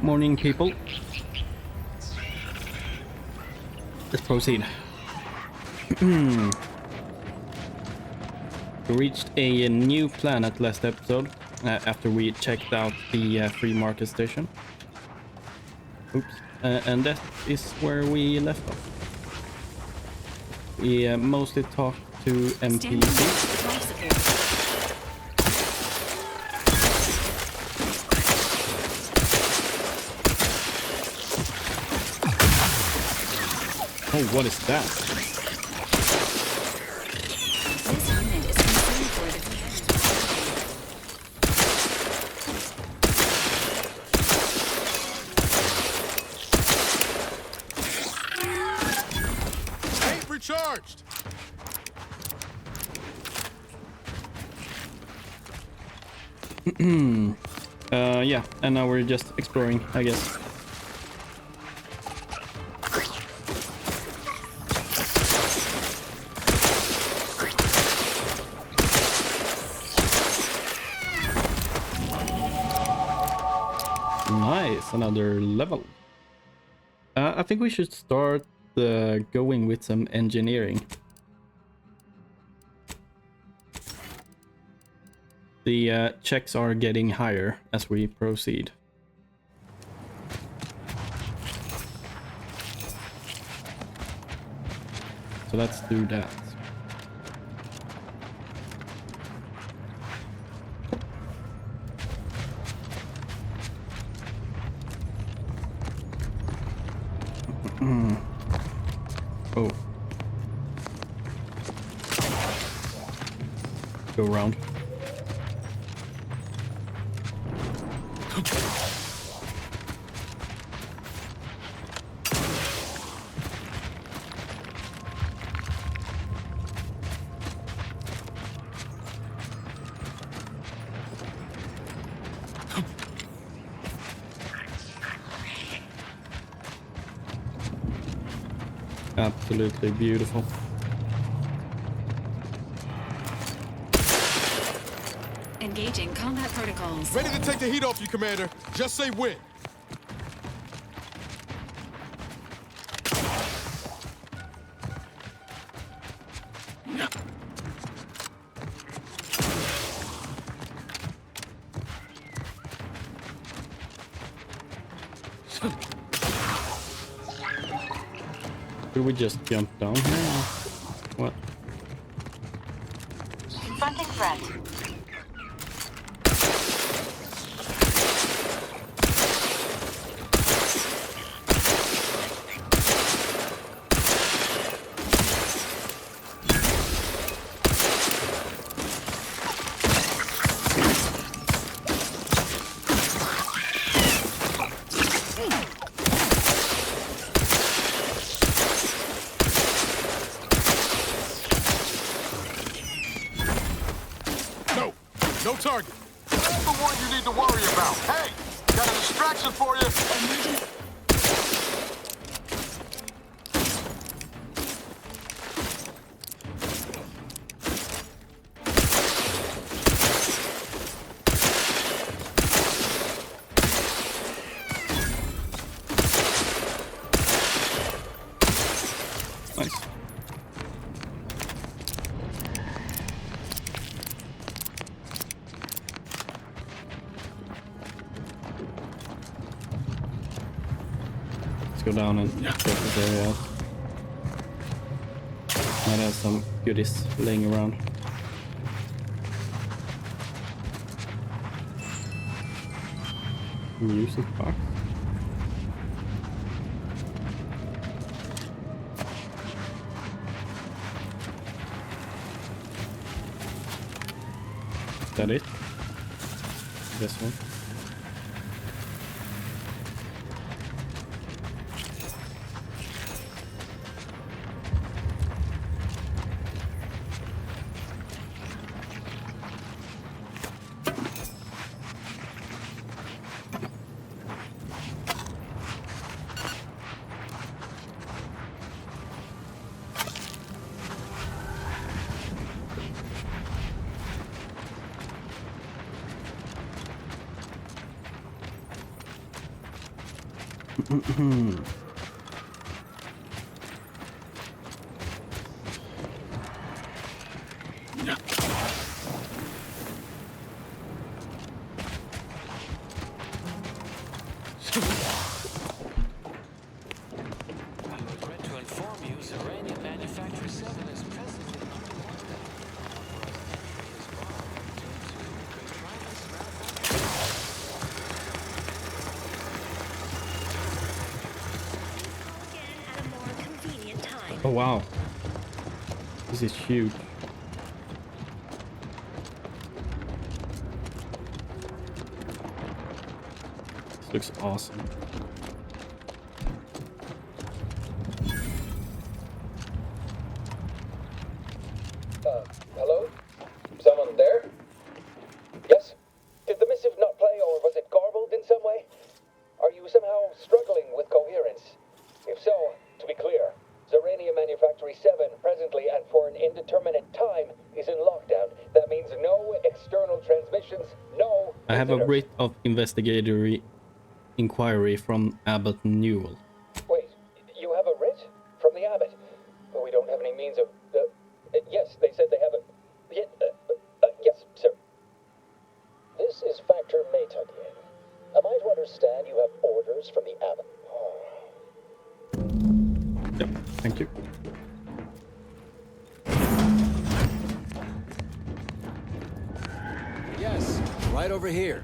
Morning, people. Let's proceed. We reached a new planet last episode after we checked out the free market station. Oops. And that is where we left off. We mostly talked to NPCs. Oh, what is that? This unit is concerned for the Ain't recharged. Yeah, and now we're just exploring, I guess. Nice, another level. I think we should start going with some engineering. The checks are getting higher as we proceed. So let's do that. Oh. Go around. Absolutely beautiful. engaging combat protocols. Ready to take the heat off you, Commander. Just say when. Could we just jump down here? What? Confronting threat. No target. That's the one you need to worry about. Hey, got a distraction for you. Nice. Let's go down and check this area out. Might have some goodies laying around. Music box. Is that it? This one. Regret to inform you, Zerania Manufacturer 7 is presently Again at a more convenient time. Oh wow. This is huge. This looks awesome. Hello? Someone there? Yes? Did the missive not play, or was it garbled in some way? Are you somehow struggling with coherence? If so, to be clear, Zerania Manufactory 7 presently and for an indeterminate time is in lockdown. That means no external transmissions, no I have a visitors. writ of investigatory inquiry from Abbott Newell. Wait, you have a writ? From the abbot? But we don't have any means of... yes, they said they have a... yes, sir. This is Factor Maytugyan. Am I to understand you have orders from the abbot? Yep, thank you. Yes, right over here.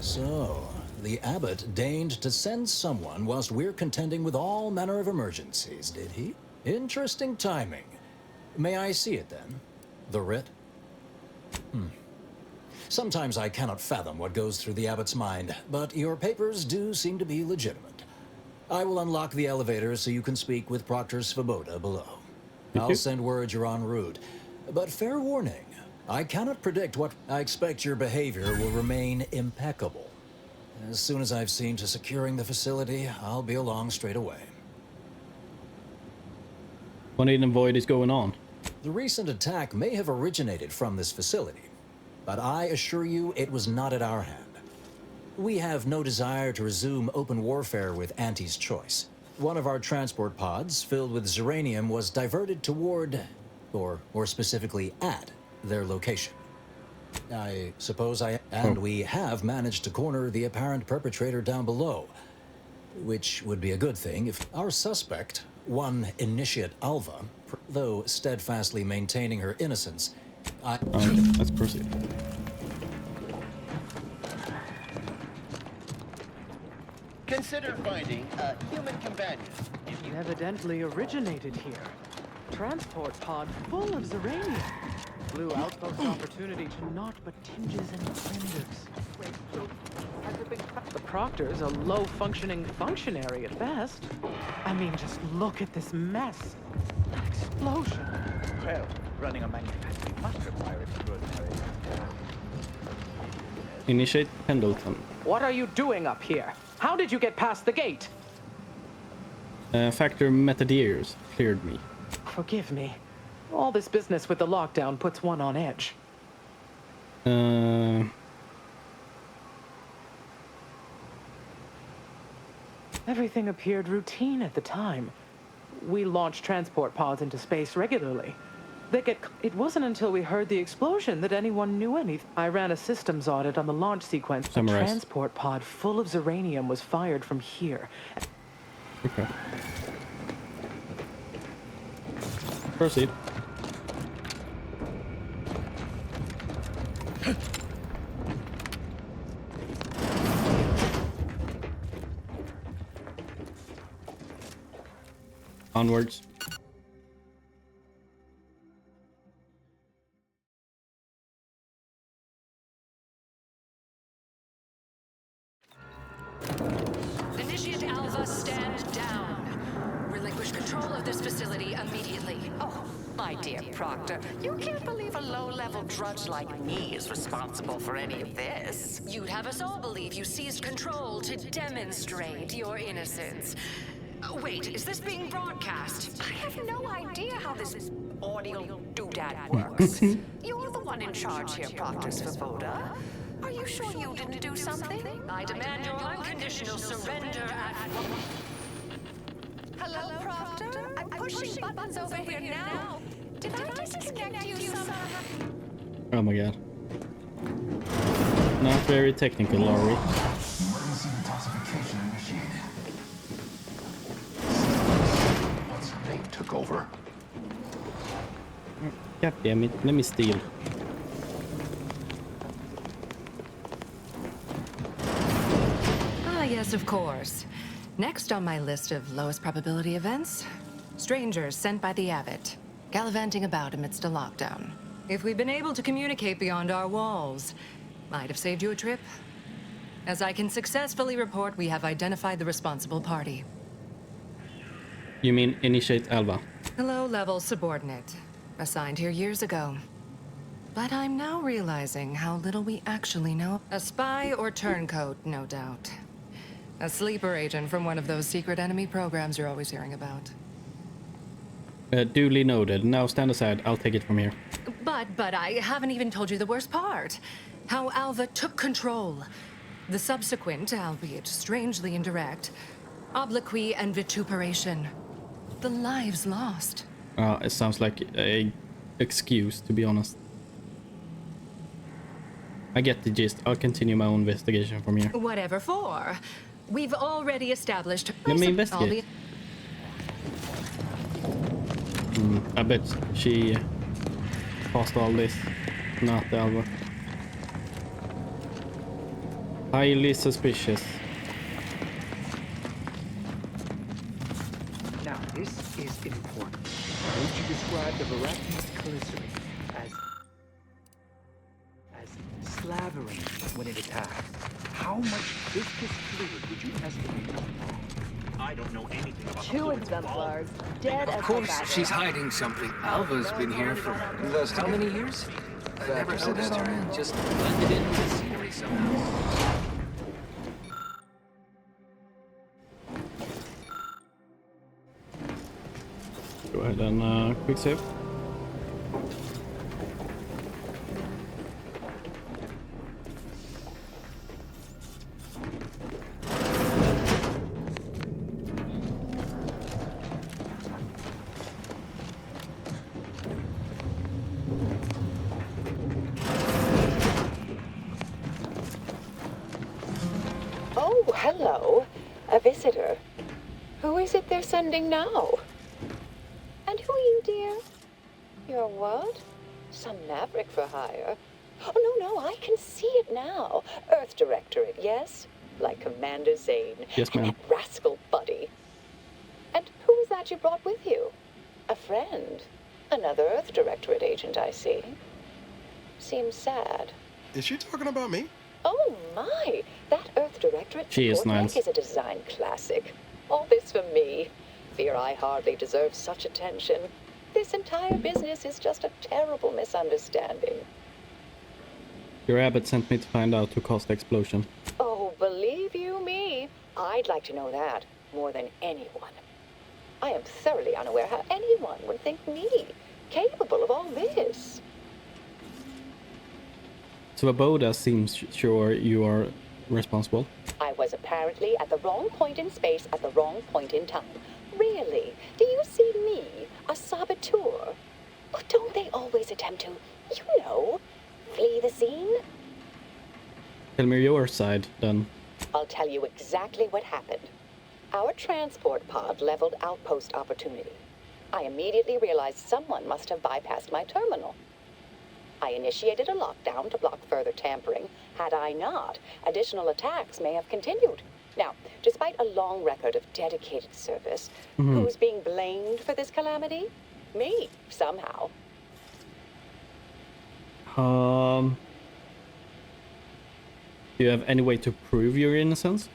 So, the abbot deigned to send someone whilst we're contending with all manner of emergencies, did he? Interesting timing. May I see it then? The writ? Sometimes I cannot fathom what goes through the abbot's mind, but your papers do seem to be legitimate. I will unlock the elevator so you can speak with Proctor Svoboda below. Thank I'll you. send word you're en route. But fair warning, I cannot predict what... I expect your behavior will remain impeccable. As soon as I've seen to securing the facility, I'll be along straight away. What in the void is going on? The recent attack may have originated from this facility, but I assure you it was not at our hand. We have no desire to resume open warfare with Auntie's choice. One of our transport pods filled with Zeranium was diverted toward, or specifically at, their location. And we have managed to corner the apparent perpetrator down below, which would be a good thing if our suspect, one initiate Alva, though steadfastly maintaining her innocence, Let's proceed. Consider finding a human companion. It evidently originated here. Transport pod full of Zeranium. Blue outpost opportunity to naught but tinges and splendors. The Proctor's a low-functioning functionary at best. I mean, just look at this mess. That explosion. Well, running a manufacturing must require extraordinary. Initiate Pendleton. What are you doing up here? How did you get past the gate? Factor Metadiers cleared me. Forgive me. All this business with the lockdown puts one on edge. Everything appeared routine at the time. We launched transport pods into space regularly. It wasn't until we heard the explosion that anyone knew anything. I ran a systems audit on the launch sequence. Summarize. A transport pod full of Zeranium was fired from here. Okay. Proceed. Onwards. Initiate Alva, stand down. Relinquish control of this facility immediately. Oh, my dear Proctor, you can't believe a low-level drudge like me is responsible for any of this. You'd have us all believe you seized control to demonstrate your innocence. Wait, is this being broadcast? I have no idea how this audio doodad works. You're the one in charge here, Proctor Svoboda. Are you sure you didn't do something? I demand your unconditional surrender at... Hello, Proctor? I'm pushing buttons over here now. Did I disconnect you somehow? Oh my god. Not very technical, are we? Emergency detoxification initiated. What's her name took over? God damn it, let me steal. Ah, yes, of course. Next on my list of lowest probability events, strangers sent by the Abbot, gallivanting about amidst a lockdown. If we'd been able to communicate beyond our walls, might have saved you a trip. As I can successfully report, we have identified the responsible party. You mean initiate Alva? A low-level subordinate, assigned here years ago. But I'm now realizing how little we actually know. A spy or turncoat, no doubt. A sleeper agent from one of those secret enemy programs you're always hearing about. Duly noted. Now stand aside. I'll take it from here. But I haven't even told you the worst part. How Alva took control. The subsequent, albeit strangely indirect, obloquy and vituperation. The lives lost. It sounds like a excuse, to be honest. I get the gist. I'll continue my own investigation from here. Whatever for. We've already established... Let me investigate. I bet she caused all this. Not Alva. Highly suspicious. Now, this is important. Don't you describe the Varathi's glycerin as slavering when it attacks? How much viscous fluid would you estimate is wrong? I don't know anything about Two exemplars, dead as Of course, she's hiding something. Alva's been here for how many years? I never noticed her. Just blended in with the scenery somehow. Go ahead and quick save. Oh, hello. A visitor. Who is it they're sending now? And who are you, dear? You're what? Some maverick for hire? Oh, no, I can see it now. Earth Directorate, yes? Like Commander Zane. Yes, ma'am. And that rascal Buddy. And who is that you brought with you? A friend. Another Earth Directorate agent, I see. Seems sad. Is she talking about me? Oh, my. That Earth Directorate She is support nice. rank is a design classic. All this for me. Fear I hardly deserve such attention. This entire business is just a terrible misunderstanding. Your abbot sent me to find out who caused the explosion. Oh, believe you me, I'd like to know that more than anyone. I am thoroughly unaware how anyone would think me capable of all this. Svoboda seems sure you are responsible. I was apparently at the wrong point in space at the wrong point in time. Really? Do you see me, a saboteur? But don't they always attempt to, flee the scene? Tell me your side, then. I'll tell you exactly what happened. Our transport pod leveled outpost opportunity. I immediately realized someone must have bypassed my terminal. I initiated a lockdown to block further tampering. Had I not, additional attacks may have continued. Now, despite a long record of dedicated service, who's being blamed for this calamity? Me, somehow. Do you have any way to prove your innocence?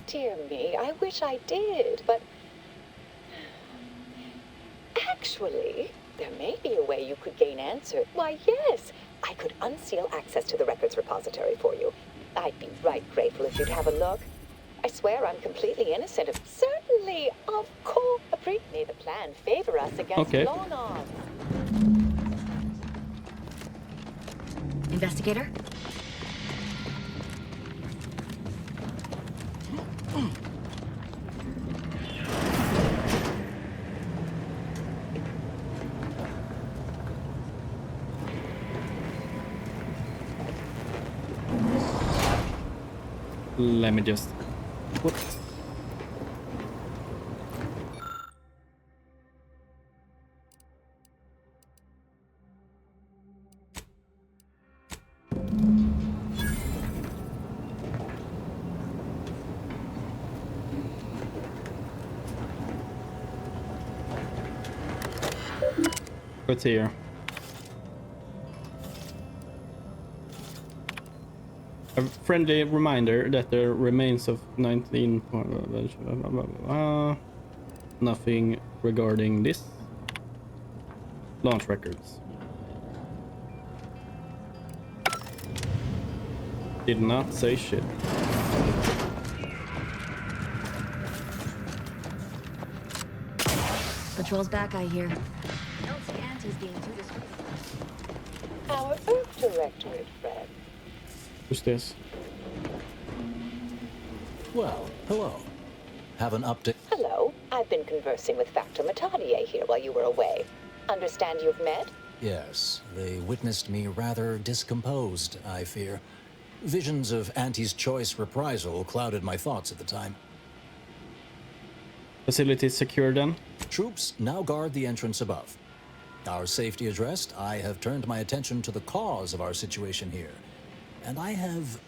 Dear me, I wish I did, but... Actually, there may be a way you could gain answer. Why, yes, I could unseal access to the records repository for you. I'd be right grateful if you'd have a look. I swear I'm completely innocent of... Certainly, of course. May the plan favor us against long odds. Investigator? Let me just... Whoops. What's here? A friendly reminder that the remains of 19... nothing regarding this. Launch records. Did not say shit. Patrol's back, I hear. Don't see Auntie's being too discreet. Our Earth Directorate, Fred. Who's this? Well, hello. Have an update? Hello. I've been conversing with Factor Matadier here while you were away. Understand you've met? Yes, they witnessed me rather discomposed, I fear. Visions of Auntie's choice reprisal clouded my thoughts at the time. Facility secure then? Troops now guard the entrance above. Our safety addressed, I have turned my attention to the cause of our situation here, and I have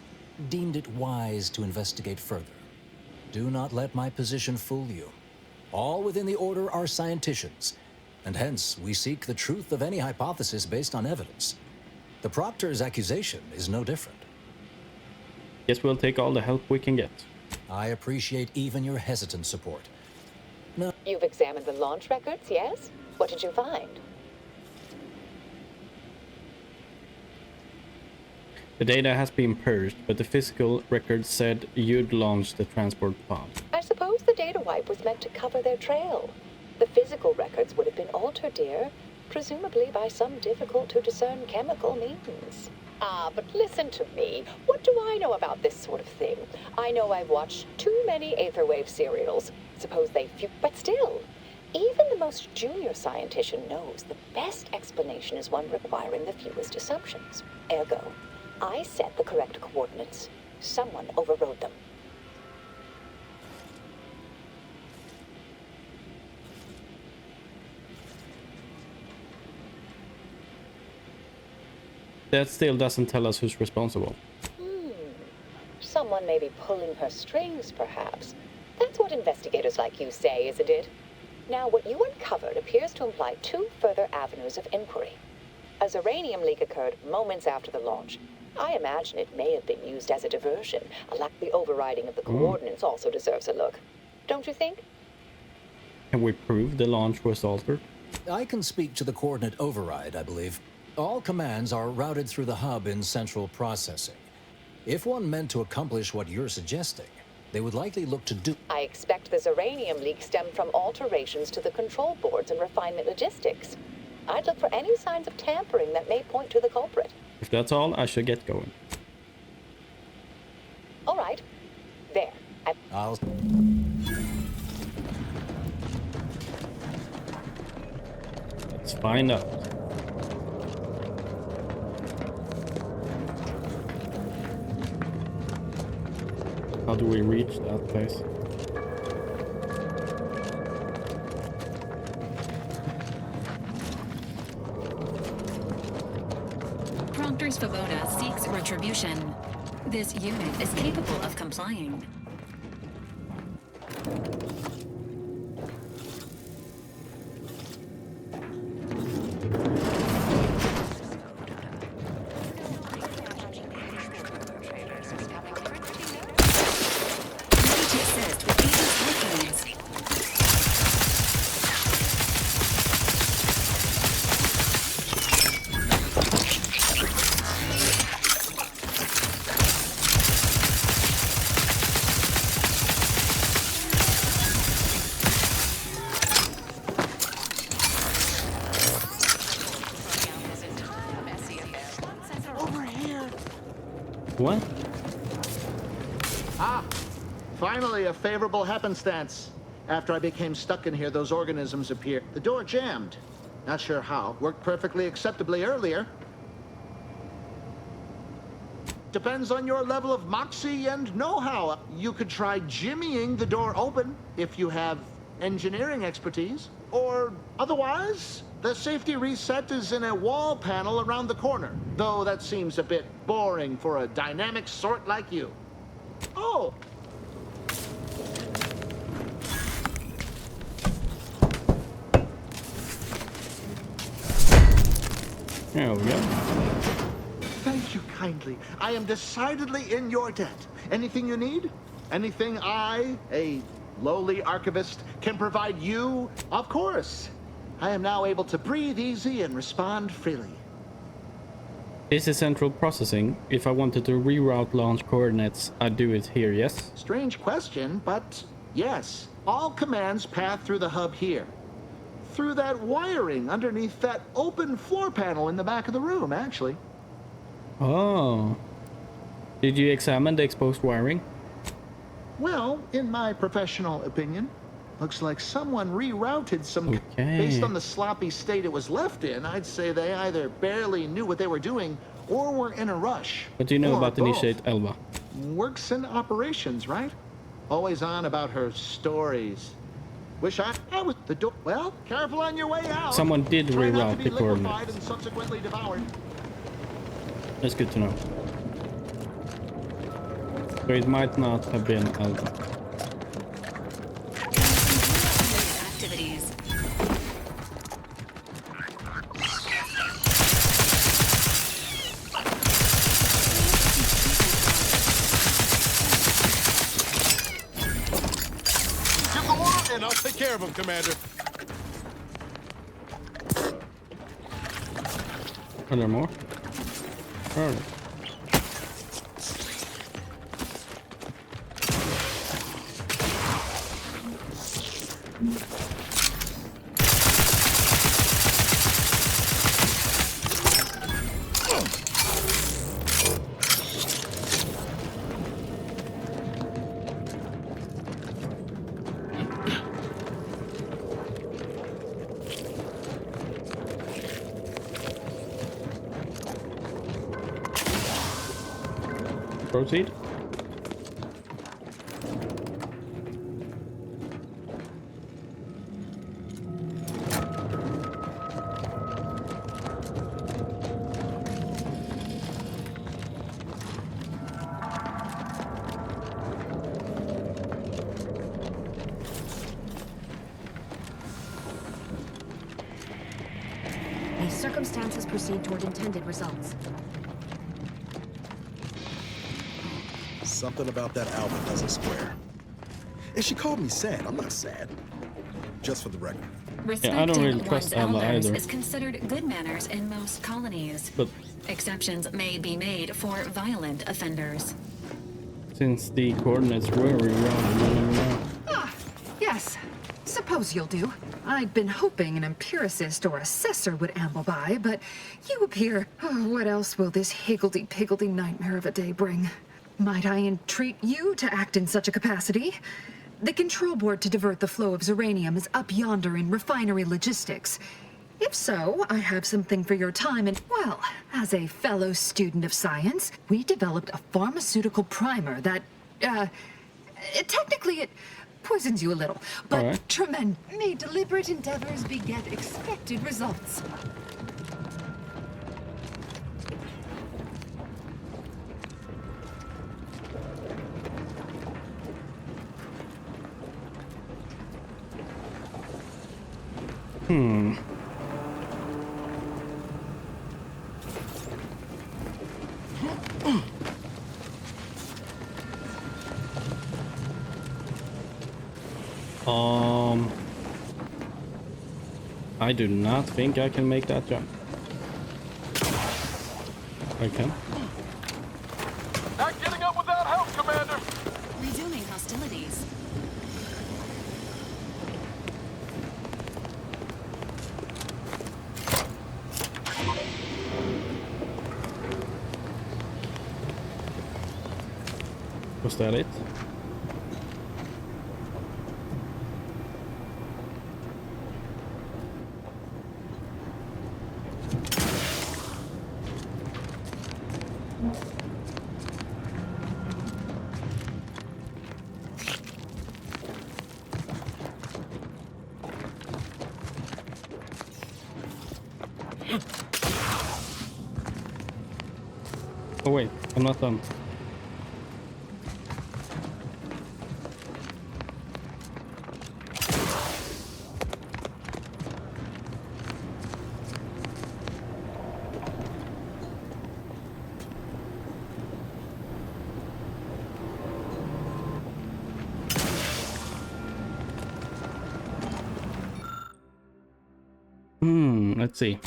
deemed it wise to investigate further. Do not let my position fool you. All within the Order are scienticians, and hence we seek the truth of any hypothesis based on evidence. The Proctor's accusation is no different. Guess we'll take all the help we can get. I appreciate even your hesitant support. No. You've examined the launch records, yes? What did you find? The data has been purged, but the physical records said you'd launched the transport pod. I suppose the data wipe was meant to cover their trail. The physical records would have been altered, dear, presumably by some difficult-to-discern chemical means. Ah, but listen to me. What do I know about this sort of thing? I know I've watched too many Aetherwave serials. Suppose they but still, even the most junior scientician knows the best explanation is one requiring the fewest assumptions. Ergo, I set the correct coordinates. Someone overrode them. That still doesn't tell us who's responsible. Someone may be pulling her strings, perhaps. That's what investigators like you say, isn't it? Now, what you uncovered appears to imply two further avenues of inquiry. A uranium leak occurred moments after the launch. I imagine it may have been used as a diversion. The overriding of the coordinates also deserves a look. Don't you think? Can we prove the launch was altered? I can speak to the coordinate override, I believe. All commands are routed through the hub in central processing. If one meant to accomplish what you're suggesting, they would likely look to do... I expect the uranium leak stemmed from alterations to the control boards and refinement logistics. I'd look for any signs of tampering that may point to the culprit. If that's all, I should get going. All right. There. I'll... Let's find out. How do we reach that place? Proctor's Faboda seeks retribution. This unit is capable of complying. What? Finally, a favorable happenstance. After I became stuck in here, those organisms appeared. The door jammed. Not sure how. Worked perfectly acceptably earlier. Depends on your level of moxie and know-how. You could try jimmying the door open if you have engineering expertise. Or otherwise, the safety reset is in a wall panel around the corner. Though that seems a bit boring for a dynamic sort like you. Oh! There we go. Thank you kindly. I am decidedly in your debt. Anything you need? Anything I, a lowly archivist, can provide you? Of course. I am now able to breathe easy and respond freely. This is central processing. If I wanted to reroute launch coordinates, I'd do it here, yes? Strange question, but yes. All commands pass through the hub here. Through that wiring underneath that open floor panel in the back of the room, actually. Oh. Did you examine the exposed wiring? Well, in my professional opinion, looks like someone rerouted some... Based on the sloppy state it was left in, I'd say they either barely knew what they were doing or were in a rush. What do you know Or about both. Initiate Alva? Works in operations, right? Always on about her stories. Wish I was the door. Well, careful on your way out. Someone did Try not to reroute be the liquefied coordinates. and subsequently devoured. That's good to know. So it might not have been Alva. Activities. Give the word, and I'll take care of him, Commander. Are there more? Oh. Proceed. These circumstances proceed toward intended results. Something about that Alva doesn't square. And she called me sad. I'm not sad. Just for the record. Respecting I don't really one's trust Alva elders either. is considered good manners in most colonies. But exceptions may be made for violent offenders. since the coordinates were rerouted, you never know. Ah, yes. Suppose you'll do. I'd been hoping an empiricist or assessor would amble by, but you appear. Oh, what else will this higgledy-piggledy nightmare of a day bring? Might I entreat you to act in such a capacity? The control board to divert the flow of Zeranium is up yonder in refinery logistics. If so, I have something for your time and, well, as a fellow student of science, we developed a pharmaceutical primer that, technically it poisons you a little, but Alright. tremendous. May deliberate endeavors beget expected results. I do not think I can make that jump. I can. Not getting up without help, Commander. Resuming hostilities. Was that it? Oh wait, I'm not done. Let's see.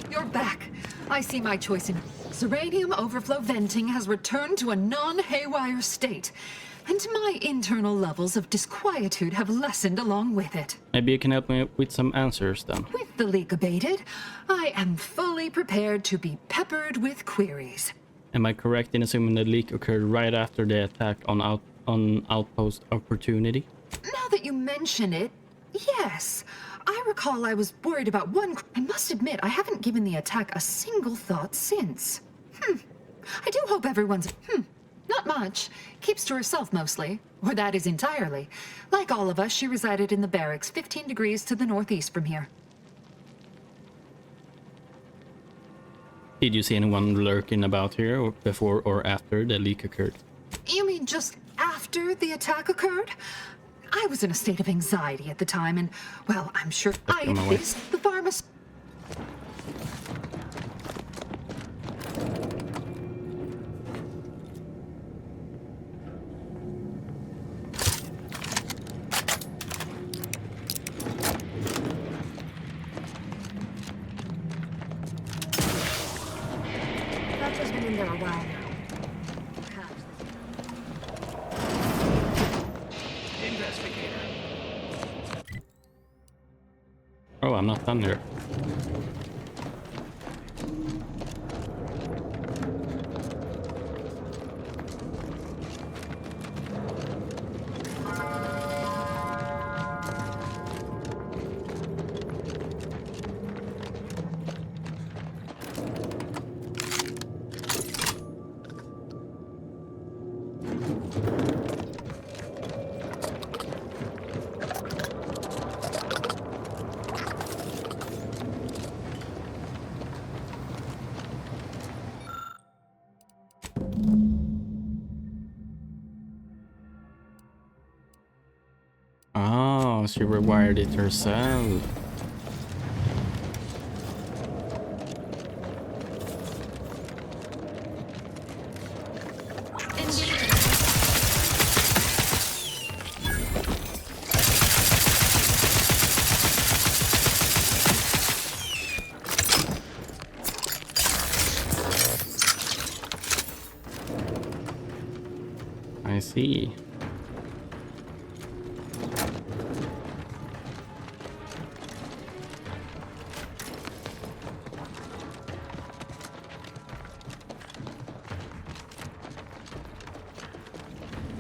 You're back. I see my choice in uranium overflow venting has returned to a non-haywire state, and my internal levels of disquietude have lessened along with it. Maybe you can help me with some answers then. With the leak abated, I am fully prepared to be peppered with queries. Am I correct in assuming the leak occurred right after the attack on Outpost Opportunity? Now that you mention it, yes. I recall I was worried about one. I must admit, I haven't given the attack a single thought since. I do hope everyone's. Not much. Keeps to herself mostly. Or that is entirely. Like all of us, she resided in the barracks 15 degrees to the northeast from here. Did you see anyone lurking about here or before or after the leak occurred? You mean just after the attack occurred? I was in a state of anxiety at the time, and, well, I'm sure I faced the pharmacist. Doctor's been in there a while now. Oh, I'm not done here. Oh, she rewired it herself. I see.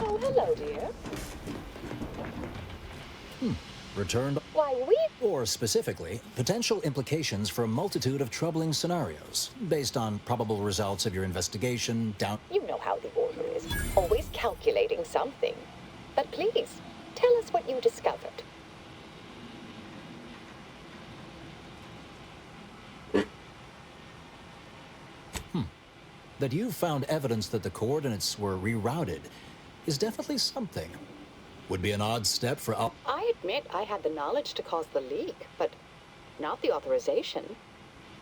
Oh, hello, dear. Returned. Why, we... Or specifically, potential implications for a multitude of troubling scenarios, based on probable results of your investigation, down... You know how the order is. Always calculating something. But please, tell us what you discovered. That you found evidence that the coordinates were rerouted is definitely something. Would be an odd step for... I admit I had the knowledge to cause the leak, but not the authorization.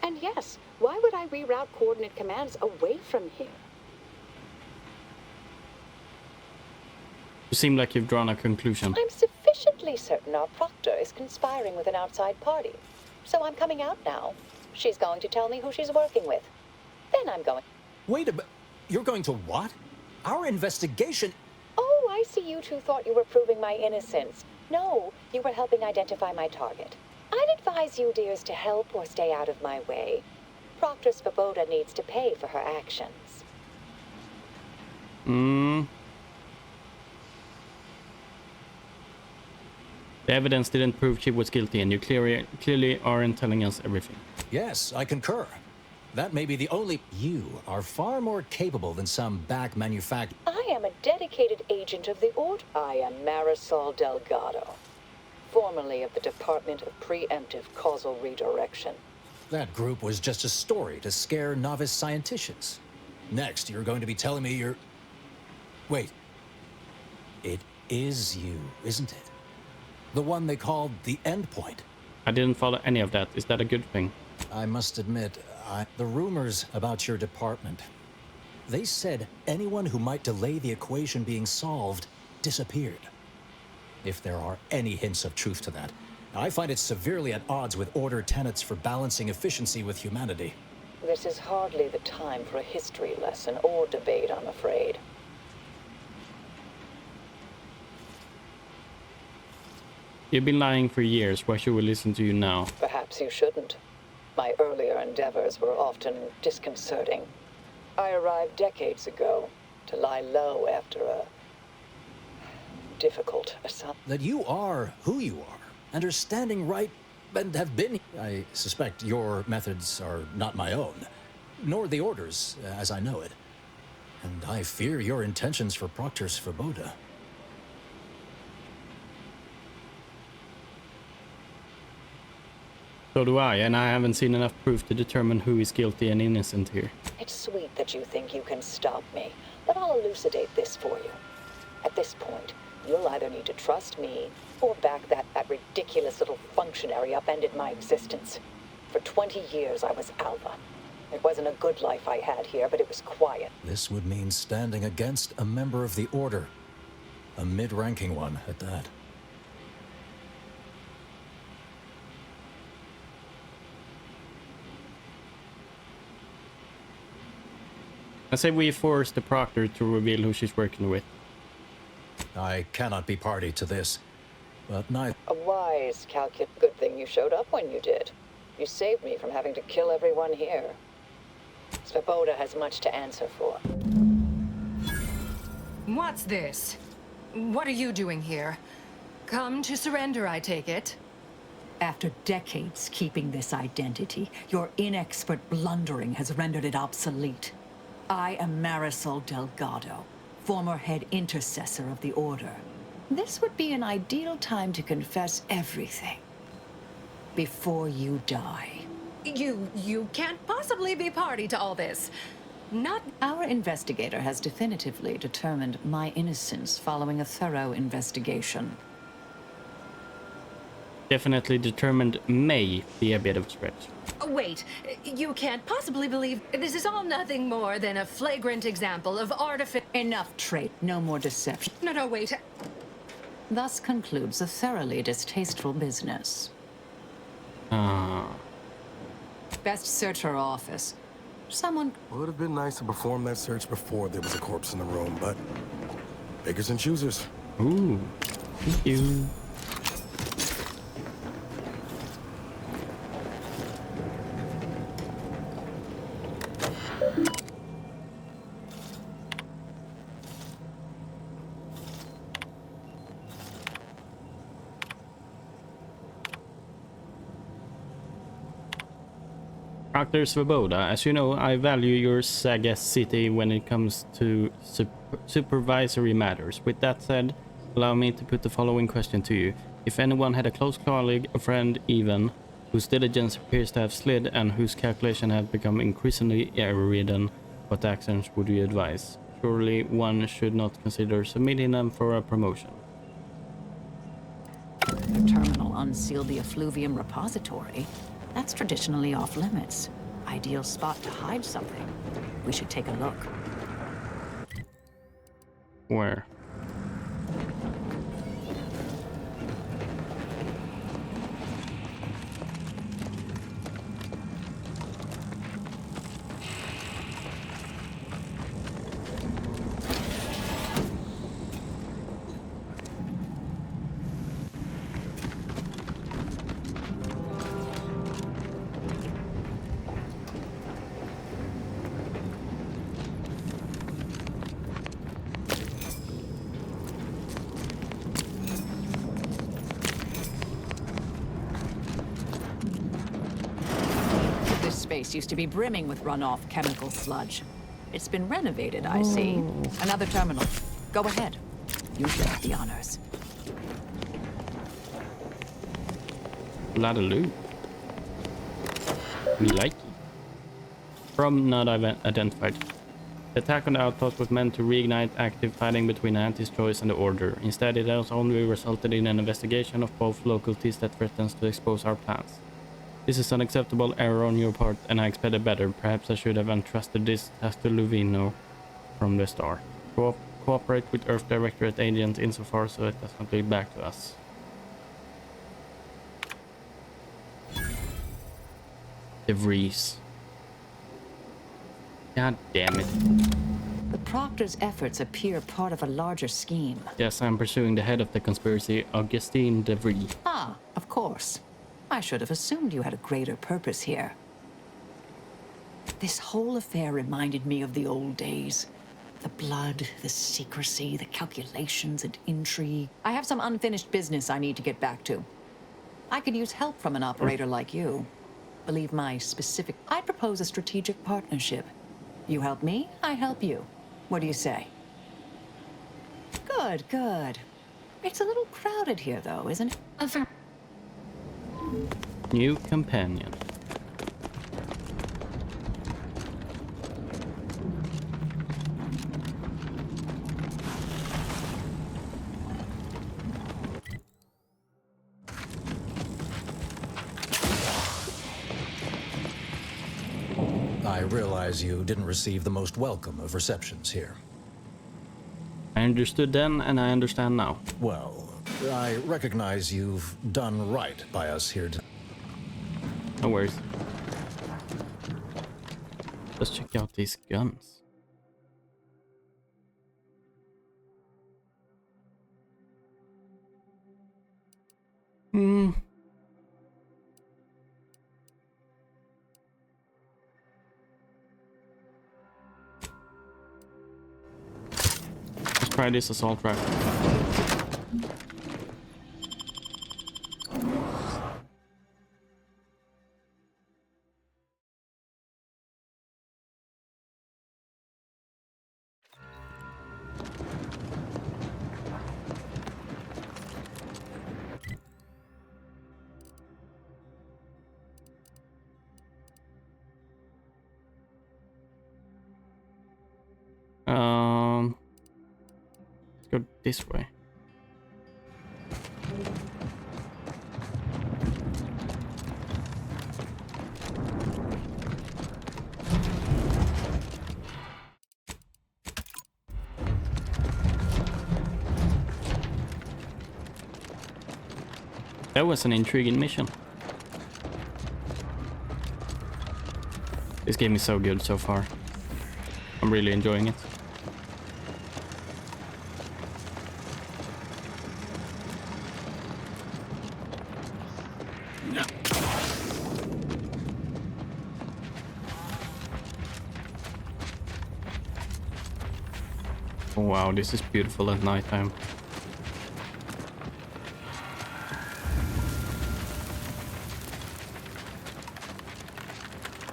And yes, why would I reroute coordinate commands away from here? You seem like you've drawn a conclusion. I'm sufficiently certain our proctor is conspiring with an outside party. So I'm coming out now. She's going to tell me who she's working with. Then I'm going... Wait a minute. You're going to what? Our investigation... Oh, I see you two thought you were proving my innocence. No, you were helping identify my target. I'd advise you, dears, to help or stay out of my way. Proctor Svoboda needs to pay for her actions. The evidence didn't prove she was guilty, and you clearly aren't telling us everything. Yes, I concur. That may be the only... You are far more capable than some back manufacturer. I am a dedicated agent of the Order. I am Marisol Delgado, formerly of the Department of Preemptive Causal Redirection. That group was just a story to scare novice scienticians. Next, you're going to be telling me you're... Wait. It is you, isn't it? The one they called the Endpoint. I didn't follow any of that. Is that a good thing? I must admit, the rumors about your department, they said anyone who might delay the equation being solved disappeared. If there are any hints of truth to that, I find it severely at odds with Order tenets for balancing efficiency with humanity. This is hardly the time for a history lesson or debate, I'm afraid. You've been lying for years. Why should we listen to you now? Perhaps you shouldn't. My earlier endeavors were often disconcerting. I arrived decades ago to lie low after a difficult assignment. That you are who you are, and are standing right and have been... I suspect your methods are not my own, nor the Order's, as I know it. And I fear your intentions for Proctor Svoboda. So do I, and I haven't seen enough proof to determine who is guilty and innocent here. It's sweet that you think you can stop me, but I'll elucidate this for you. At this point, you'll either need to trust me or back that ridiculous little functionary upended my existence. For 20 years, I was Alva. It wasn't a good life I had here, but it was quiet. This would mean standing against a member of the Order. A mid-ranking one, at that. I say we force the Proctor to reveal who she's working with. I cannot be party to this, but neither... A wise calculate. Good thing you showed up when you did. You saved me from having to kill everyone here. Svoboda has much to answer for. What's this? What are you doing here? Come to surrender, I take it? After decades keeping this identity, your inexpert blundering has rendered it obsolete. I am Marisol Delgado, former head intercessor of the Order. This would be an ideal time to confess everything. Before you die. You can't possibly be party to all this. Not... Our investigator has definitively determined my innocence following a thorough investigation. Definitely determined may be a bit of a stretch. Wait, you can't possibly believe this is all nothing more than a flagrant example of artifice. Enough, trait. No more deception. No, wait. Thus concludes a thoroughly distasteful business. Best search her office. Someone... Would have been nice to perform that search before there was a corpse in the room, but... Bakers and choosers. Ooh, thank you. Proctor Svoboda, as you know, I value your sagacity when it comes to supervisory matters. With that said, allow me to put the following question to you. If anyone had a close colleague, a friend even, whose diligence appears to have slid and whose calculation have become increasingly error-ridden, what actions would you advise? Surely one should not consider submitting them for a promotion. The terminal unsealed the effluvium repository. That's traditionally off limits. Ideal spot to hide something. We should take a look. Where? space used to be brimming with runoff chemical sludge. It's been renovated, I see. Another terminal. Go ahead. You should have the honors. A lot of loot. We like it. From not identified. The attack on the outpost was meant to reignite active fighting between Auntie's Choice and the Order. Instead, it has only resulted in an investigation of both localities that threatens to expose our plans. This is an unacceptable error on your part, and I expected better. Perhaps I should have entrusted this task to Luvino from the start. Cooperate with Earth Directorate agents insofar so it does not lead back to us. De Vries. God damn it. The Proctor's efforts appear part of a larger scheme. Yes, I'm pursuing the head of the conspiracy, Augustine De Vries. Ah, of course. I should have assumed you had a greater purpose here. This whole affair reminded me of the old days. The blood, the secrecy, the calculations and intrigue. I have some unfinished business I need to get back to. I could use help from an operator like you. Believe my specific... I'd propose a strategic partnership. You help me, I help you. What do you say? Good, good. It's a little crowded here, though, isn't it? New companion. I realize you didn't receive the most welcome of receptions here. I understood then, and I understand now. Well, I recognize you've done right by us here. No worries. Let's check out these guns. Let's try this assault rifle. Let's go this way. That was an intriguing mission. This game is so good so far. I'm really enjoying it. Oh, wow, this is beautiful at nighttime.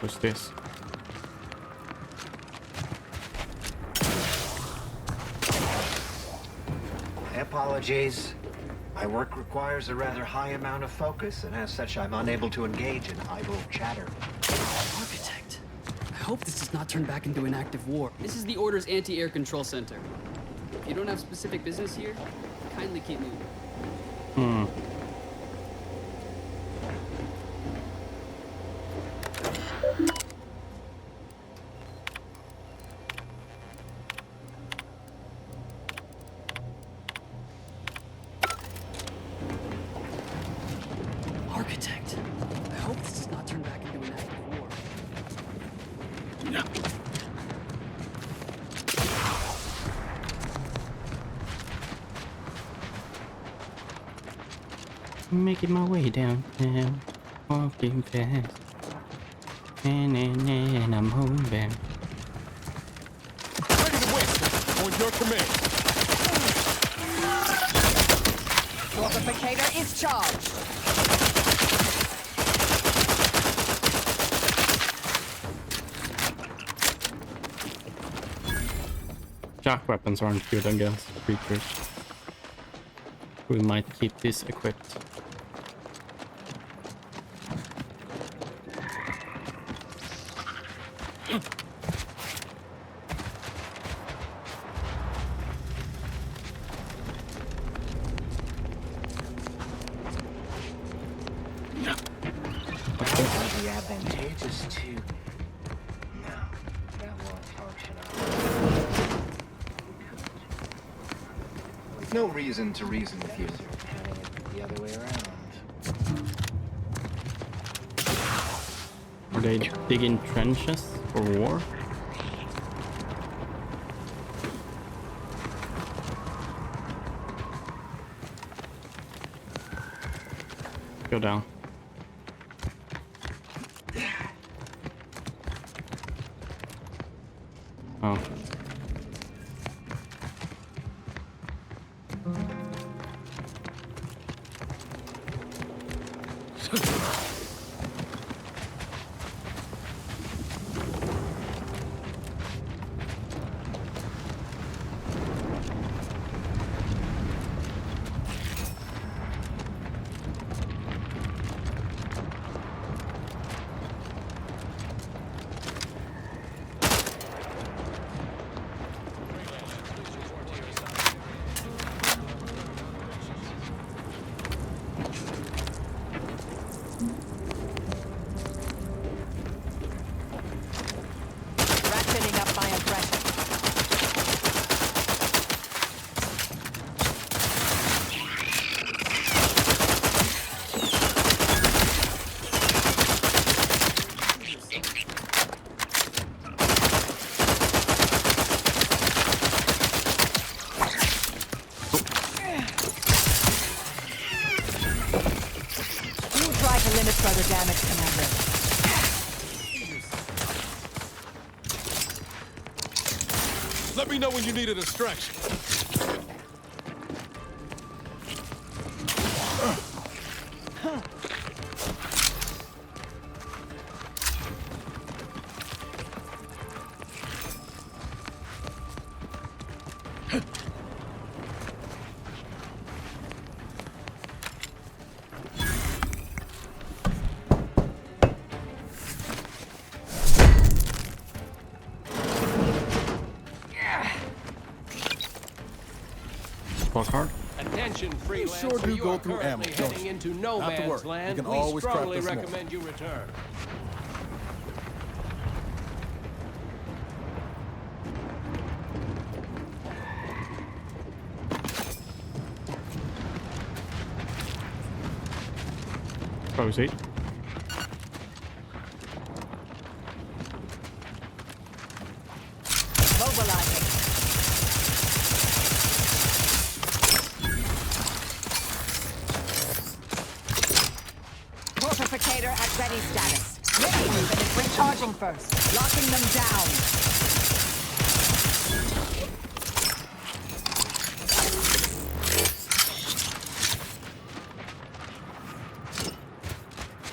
What's this? My apologies. My work requires a rather high amount of focus, and as such, I'm unable to engage in idle chatter. Architect, I hope this does not turn back into an active war. This is the Order's anti-air control center. If you don't have specific business here, kindly keep moving. Architect, I hope this does not turn back into an active war. Making my way downtown, walking fast, and I'm home bound. Ready to win. On your command. Fortificator is charged. Shock weapons aren't good against creatures. We might keep this equipped. Would be advantageous to... No, that won't function. No reason to reason with you. Having it the other way around. Are they digging trenches for war? Go down. Oh. Ratcheting up my aggression. You try to limit further damage, Commander. Let me know when you need a distraction. Spark hard. Attention, freelancer. sure do you go are through ammo, currently don't heading you? into no Not to man's worry. land. You can We always craft strongly us more. recommend you return. Proceed. Mobilizing. Fortificator at ready status. Ready, but recharging first. Locking them down.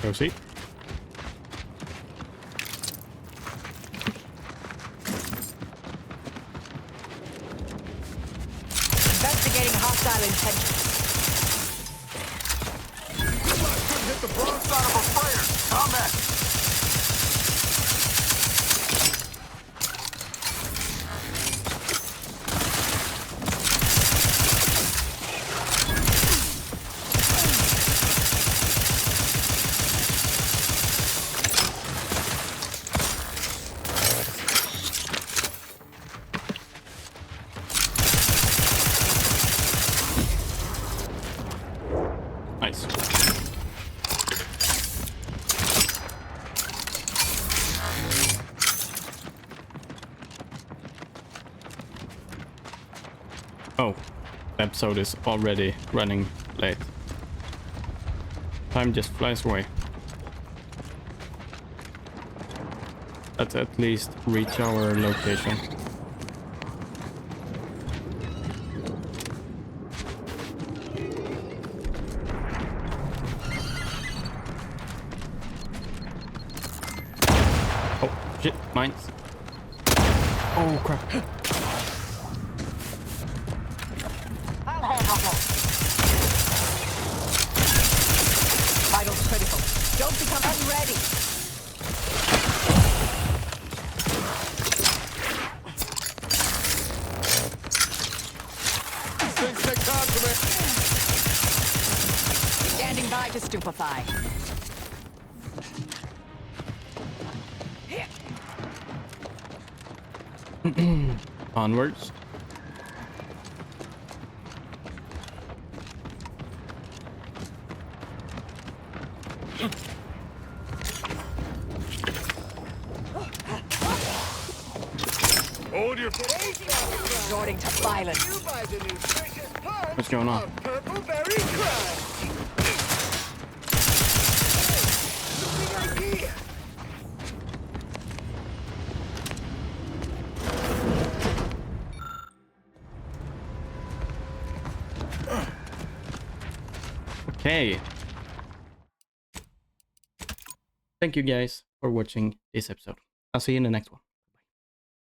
Proceed. Investigating hostile intentions. Couldn't hit the broadside of a freighter. Combat. Nice. Oh, the episode is already running late. Time just flies away. Let's at least reach our location. Oh, shit, mines. Oh, crap. stupefy. Onwards. Hold your... Resorting to violence. What's going on? Purple berry crunch. Big idea. Okay. Thank you guys for watching this episode. I'll see you in the next one.